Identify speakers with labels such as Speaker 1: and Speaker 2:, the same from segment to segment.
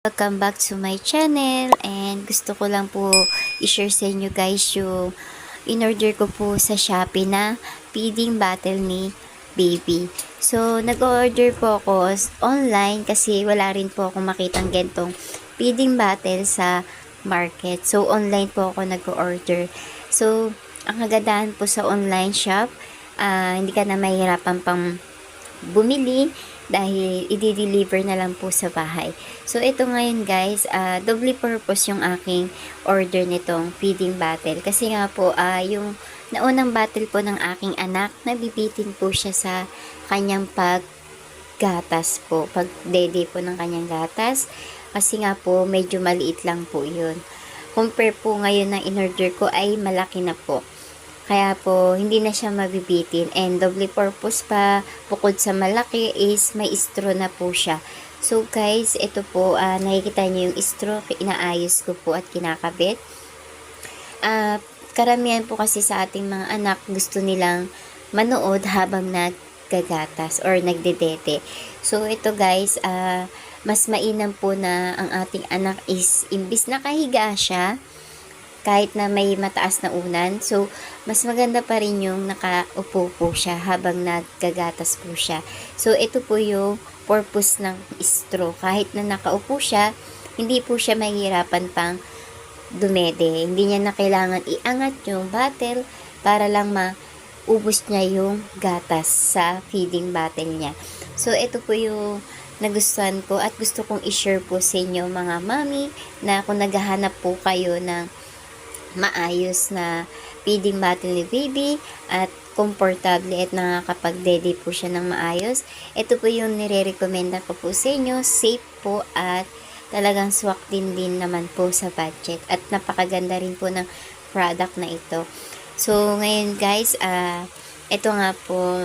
Speaker 1: Welcome back to my channel, and gusto ko lang po i-share sa inyo guys yung in-order ko po sa Shopee na feeding bottle ni baby. So nag-order po ako online kasi wala rin po akong makitang gantong feeding bottle sa market. So online po ako nag-order. So ang kagandahan po sa online shop, hindi ka na mahihirapan pang bumili dahil i-deliver na lang po sa bahay. So, ito ngayon guys, double purpose yung aking order nitong feeding bottle. Kasi nga po, yung naunang bottle po ng aking anak, nabibitin po siya sa kanyang paggatas po. Pagdede po ng kanyang gatas. Kasi nga po, medyo maliit lang po yun. Compare po ngayon ng in-order ko ay malaki na po. Kaya po, hindi na siya mabibitin. And double purpose pa, bukod sa malaki is may straw na po siya. So guys, ito po, nakikita niyo yung straw, inaayos ko po at kinakabit. Karamihan po kasi sa ating mga anak, gusto nilang manood habang naggagatas or nagdedete. So ito guys, mas mainam po na ang ating anak is, imbis na kahiga siya, kahit na may mataas na unan. So, mas maganda pa rin yung nakaupo po siya habang naggagatas po siya. So, ito po yung purpose ng straw. Kahit na nakaupo siya, hindi po siya mahirapan pang dumede. Hindi niya na kailangan iangat yung bottle para lang maubos niya yung gatas sa feeding bottle niya. So, ito po yung nagustuhan ko at gusto kong i-share po sa inyo mga mami na kung naghahanap po kayo ng maayos na feeding bottle ni baby at komportable at nakakapag-dede po siya ng maayos. Ito po yung nire-recommenda ko po sa inyo. Safe po at talagang swak din naman po sa budget. At napakaganda rin po ng product na ito. So, ngayon guys, ito nga po,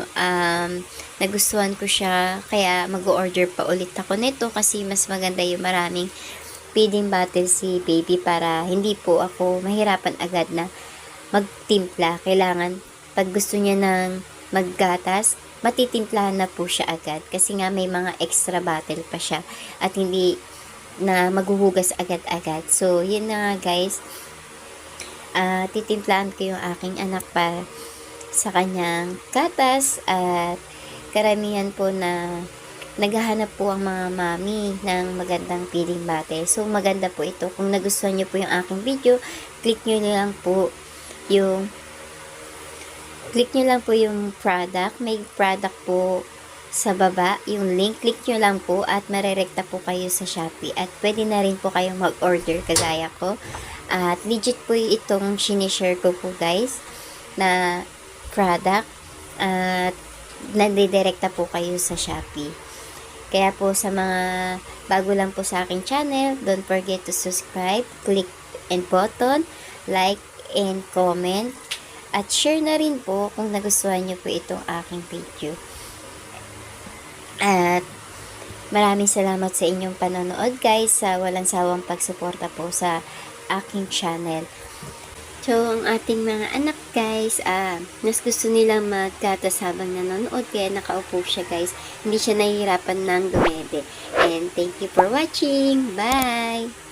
Speaker 1: nagustuhan ko siya. Kaya mag-order pa ulit ako nito kasi mas maganda yung maraming feeding bottle si baby para hindi po ako mahirapan agad na magtimpla. Kailangan, pag gusto niya ng maggatas, matitimplahan na po siya agad. Kasi nga may mga extra bottle pa siya at hindi na maghuhugas agad-agad. So, yun na nga guys. Titimplahan ko yung aking anak pa sa kanyang gatas at karamihan po na naghahanap po ang mga mami ng magandang feeding bottle. So, maganda po ito. Kung nagustuhan nyo po yung aking video, click nyo lang po yung product. May product po sa baba, yung link. Click nyo lang po at marerekta po kayo sa Shopee. At pwede na rin po kayong mag-order kagaya ko. At legit po itong sinishare ko po guys na product. At nadidirekta po kayo sa Shopee. Kaya po sa mga bago lang po sa aking channel, don't forget to subscribe, click and button, like and comment, at share na rin po kung nagustuhan nyo po itong aking video. At maraming salamat sa inyong panonood guys, sa walang sawang pagsuporta po sa aking channel. So, ang ating mga anak guys, mas gusto nilang maggatas habang nanonood, kaya nakaupo siya guys. Hindi siya nahihirapan ng dumede. And thank you for watching. Bye!